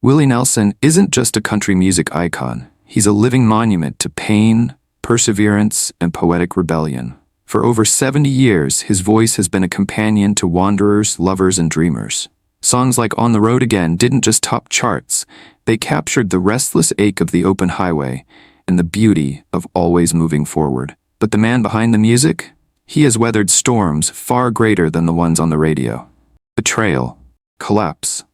Willie Nelson isn't just a country music icon. He's a living monument to pain, perseverance, and poetic rebellion. For over 70 years, his voice has been a companion to wanderers, lovers, and dreamers. Songs like On the Road Again didn't just top charts, they captured the restless ache of the open highway and the beauty of always moving forward. But the man behind the music? He has weathered storms far greater than the ones on the radio. Betrayal, collapse,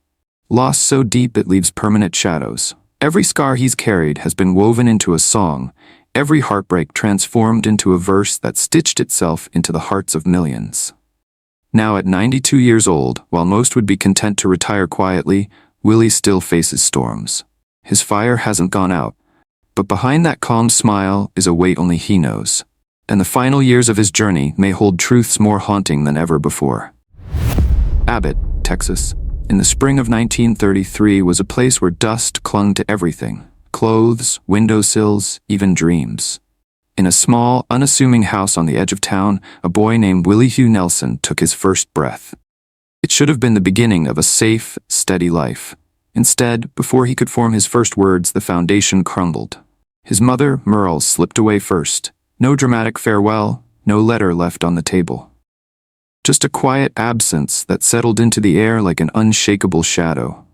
loss so deep it leaves permanent shadows. Every scar he's carried has been woven into a song, every heartbreak transformed into a verse that stitched itself into the hearts of millions. Now at 92 years old, while most would be content to retire quietly, Willie still faces storms. His fire hasn't gone out, but behind that calm smile is a weight only he knows. And the final years of his journey may hold truths more haunting than ever before. Abbott, Texas, in the spring of 1933 was a place where dust clung to everything. Clothes, windowsills, even dreams. In a small, unassuming house on the edge of town, a boy named Willie Nelson took his first breath. It should have been the beginning of a safe, steady life. Instead, before he could form his first words, the foundation crumbled. His mother, Merle, slipped away first. No dramatic farewell, no letter left on the table. Just a quiet absence that settled into the air like an unshakable shadow.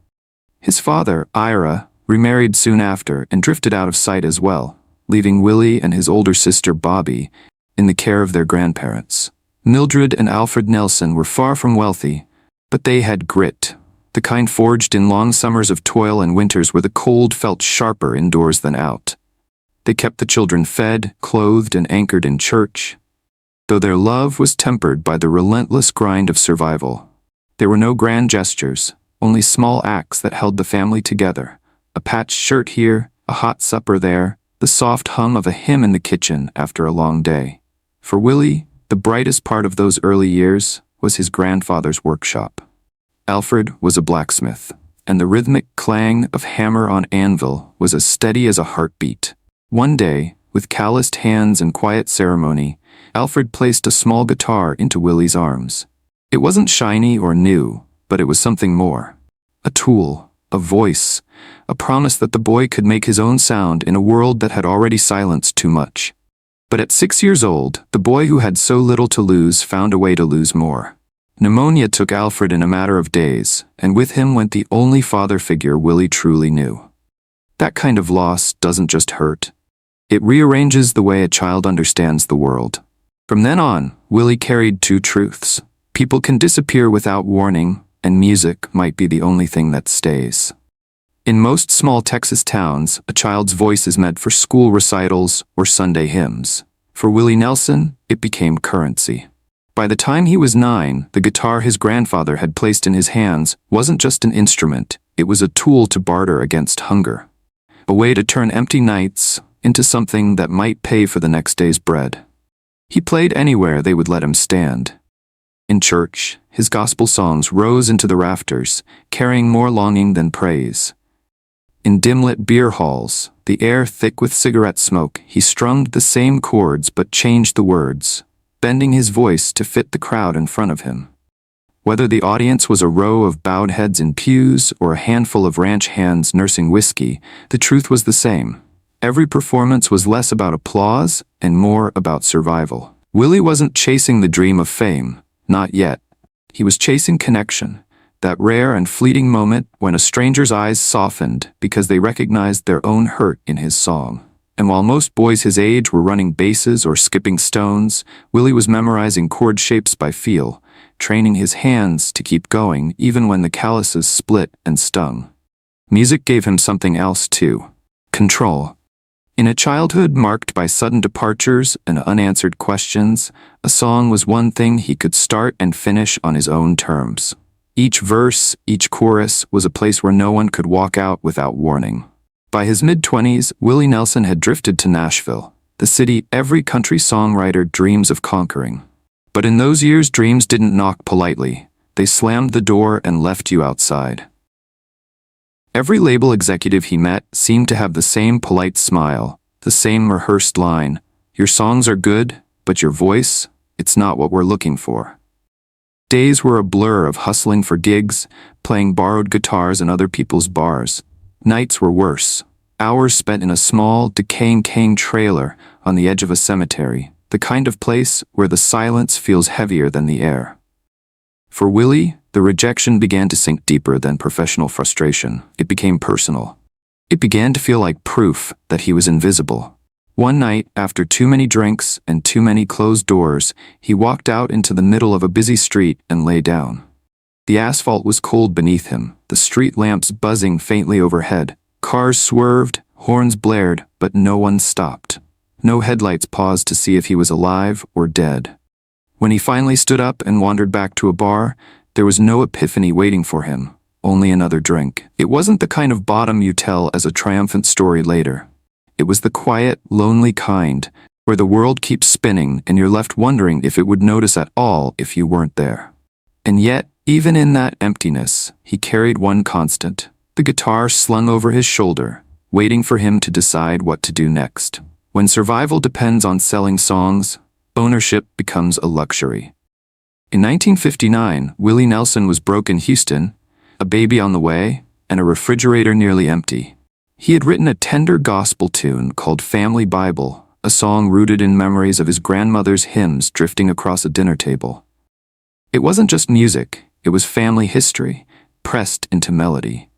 His father, Ira, remarried soon after and drifted out of sight as well, leaving Willie and his older sister, Bobby, in the care of their grandparents. Mildred and Alfred Nelson were far from wealthy, but they had grit, the kind forged in long summers of toil and winters where the cold felt sharper indoors than out. They kept the children fed, clothed, and anchored in church, though their love was tempered by the relentless grind of survival. There were no grand gestures, only small acts that held the family together. A patched shirt here, a hot supper there, the soft hum of a hymn in the kitchen after a long day. For Willie, the brightest part of those early years was his grandfather's workshop. Alfred was a blacksmith, and the rhythmic clang of hammer on anvil was as steady as a heartbeat. One day, with calloused hands and quiet ceremony, Alfred placed a small guitar into Willie's arms. It wasn't shiny or new, but it was something more. A tool, a voice, a promise that the boy could make his own sound in a world that had already silenced too much. But at 6 years old, the boy who had so little to lose found a way to lose more. Pneumonia took Alfred in a matter of days, and with him went the only father figure Willie truly knew. That kind of loss doesn't just hurt. It rearranges the way a child understands the world. From then on, Willie carried two truths. People can disappear without warning, and music might be the only thing that stays. In most small Texas towns, a child's voice is meant for school recitals or Sunday hymns. For Willie Nelson, it became currency. By the time he was 9, the guitar his grandfather had placed in his hands wasn't just an instrument, it was a tool to barter against hunger. A way to turn empty nights into something that might pay for the next day's bread. He played anywhere they would let him stand. In church, his gospel songs rose into the rafters, carrying more longing than praise. In dim-lit beer halls, the air thick with cigarette smoke, he strummed the same chords but changed the words, bending his voice to fit the crowd in front of him. Whether the audience was a row of bowed heads in pews or a handful of ranch hands nursing whiskey, the truth was the same. Every performance was less about applause and more about survival. Willie wasn't chasing the dream of fame, not yet. He was chasing connection, that rare and fleeting moment when a stranger's eyes softened because they recognized their own hurt in his song. And while most boys his age were running bases or skipping stones, Willie was memorizing chord shapes by feel, training his hands to keep going even when the calluses split and stung. Music gave him something else too: control. In a childhood marked by sudden departures and unanswered questions, a song was one thing he could start and finish on his own terms. Each verse, each chorus was a place where no one could walk out without warning. By his mid-20s, Willie Nelson had drifted to Nashville, the city every country songwriter dreams of conquering. But in those years, dreams didn't knock politely. They slammed the door and left you outside. Every label executive he met seemed to have the same polite smile, the same rehearsed line: "Your songs are good, but your voice, it's not what we're looking for." Days were a blur of hustling for gigs, playing borrowed guitars in other people's bars. Nights were worse. Hours spent in a small, decaying trailer on the edge of a cemetery, the kind of place where the silence feels heavier than the air. For Willie, the rejection began to sink deeper than professional frustration. It became personal. It began to feel like proof that he was invisible. One night, after too many drinks and too many closed doors, he walked out into the middle of a busy street and lay down. The asphalt was cold beneath him, the street lamps buzzing faintly overhead. Cars swerved, horns blared, but no one stopped. No headlights paused to see if he was alive or dead. When he finally stood up and wandered back to a bar, there was no epiphany waiting for him, only another drink. It wasn't the kind of bottom you tell as a triumphant story later. It was the quiet, lonely kind, where the world keeps spinning and you're left wondering if it would notice at all if you weren't there. And yet, even in that emptiness, he carried one constant: the guitar slung over his shoulder, waiting for him to decide what to do next. When survival depends on selling songs, ownership becomes a luxury. In 1959, Willie Nelson was broke in Houston, a baby on the way, and a refrigerator nearly empty. He had written a tender gospel tune called Family Bible, a song rooted in memories of his grandmother's hymns drifting across a dinner table. It wasn't just music, it was family history, pressed into melody.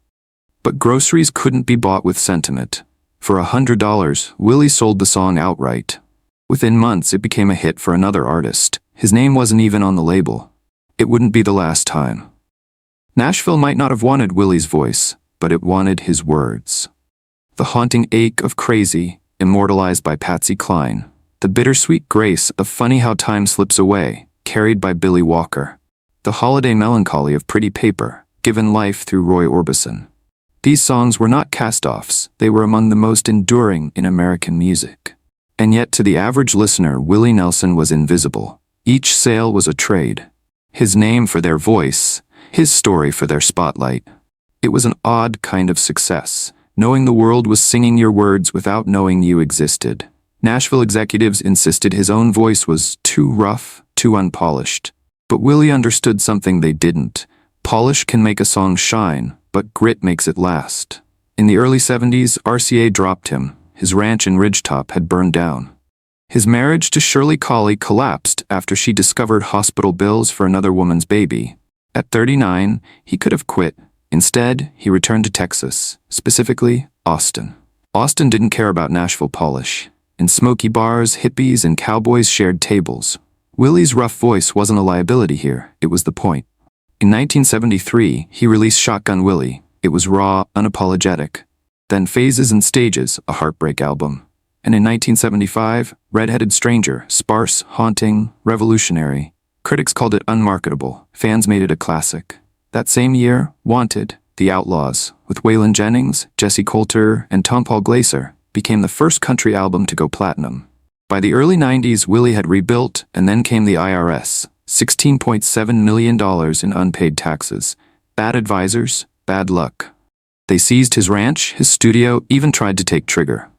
But groceries couldn't be bought with sentiment. For $100, Willie sold the song outright. Within months, it became a hit for another artist. His name wasn't even on the label. It wouldn't be the last time. Nashville might not have wanted Willie's voice, but it wanted his words. The haunting ache of Crazy, immortalized by Patsy Cline. The bittersweet grace of Funny How Time Slips Away, carried by Billy Walker. The holiday melancholy of Pretty Paper, given life through Roy Orbison. These songs were not cast-offs, they were among the most enduring in American music. And yet to the average listener, Willie Nelson was invisible. Each sale was a trade. His name for their voice, his story for their spotlight. It was an odd kind of success, knowing the world was singing your words without knowing you existed. Nashville executives insisted his own voice was too rough, too unpolished. But Willie understood something they didn't. Polish can make a song shine, but grit makes it last. In the early 70s, RCA dropped him. His ranch in Ridgetop had burned down. His marriage to Shirley Colley collapsed after she discovered hospital bills for another woman's baby. At 39, he could have quit. Instead, he returned to Texas, specifically Austin. Austin didn't care about Nashville polish. In smoky bars, hippies and cowboys shared tables. Willie's rough voice wasn't a liability here, it was the point. In 1973, he released Shotgun Willie. It was raw, unapologetic. Then Phases and Stages, a heartbreak album. And in 1975, Red-Headed Stranger, sparse, haunting, revolutionary. Critics called it unmarketable. Fans made it a classic. That same year, Wanted, The Outlaws, with Waylon Jennings, Jesse Coulter, and Tom Paul Glaser, became the first country album to go platinum. By the early 90s, Willie had rebuilt, and then came the IRS, $16.7 million in unpaid taxes. Bad advisors, bad luck. They seized his ranch, his studio, even tried to take Trigger.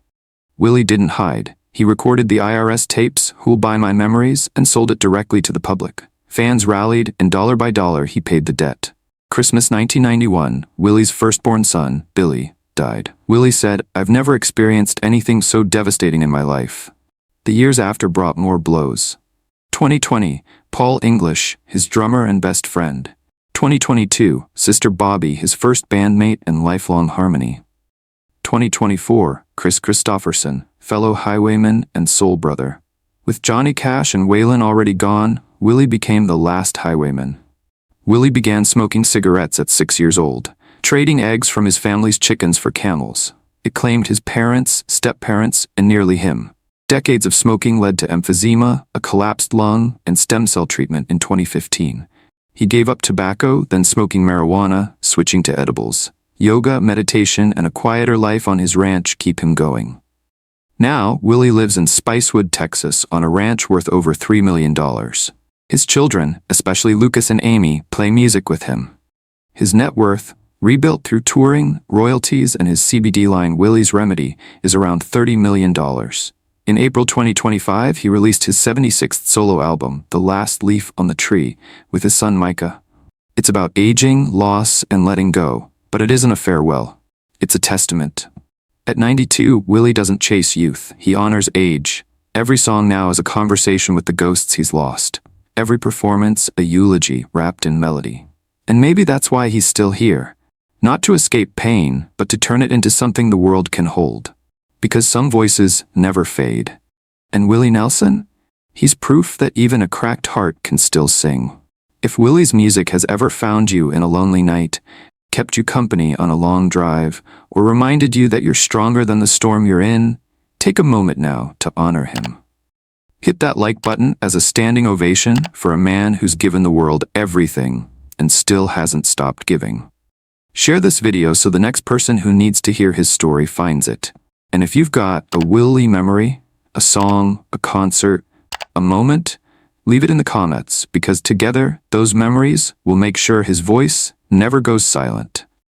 Willie didn't hide. He recorded the IRS tapes, Who'll Buy My Memories, and sold it directly to the public. Fans rallied, and dollar by dollar he paid the debt. Christmas 1991, Willie's firstborn son, Billy, died. Willie said, "I've never experienced anything so devastating in my life." The years after brought more blows. 2020, Paul English, his drummer and best friend. 2022, Sister Bobby, his first bandmate and lifelong harmony. 2024, Chris Christopherson, fellow Highwayman and soul brother. With Johnny Cash and Waylon already gone, Willie became the last Highwayman. Willie began smoking cigarettes at 6 years old, trading eggs from his family's chickens for Camels. It claimed his parents, step-parents, and nearly him. Decades of smoking led to emphysema, a collapsed lung, and stem cell treatment in 2015. He gave up tobacco, then smoking marijuana, switching to edibles. Yoga, meditation, and a quieter life on his ranch keep him going. Now, Willie lives in Spicewood, Texas, on a ranch worth over $3 million. His children, especially Lucas and Amy, play music with him. His net worth, rebuilt through touring, royalties, and his CBD line Willie's Remedy, is around $30 million. In April 2025, he released his 76th solo album, The Last Leaf on the Tree, with his son Micah. It's about aging, loss, and letting go, but it isn't a farewell. It's a testament. At 92, Willie doesn't chase youth, he honors age. Every song now is a conversation with the ghosts he's lost. Every performance, a eulogy wrapped in melody. And maybe that's why he's still here. Not to escape pain, but to turn it into something the world can hold. Because some voices never fade. And Willie Nelson? He's proof that even a cracked heart can still sing. If Willie's music has ever found you in a lonely night, kept you company on a long drive, or reminded you that you're stronger than the storm you're in, take a moment now to honor him. Hit that like button as a standing ovation for a man who's given the world everything and still hasn't stopped giving. Share this video so the next person who needs to hear his story finds it. And if you've got a Willie memory, a song, a concert, a moment, leave it in the comments, because together, those memories will make sure his voice never goes silent.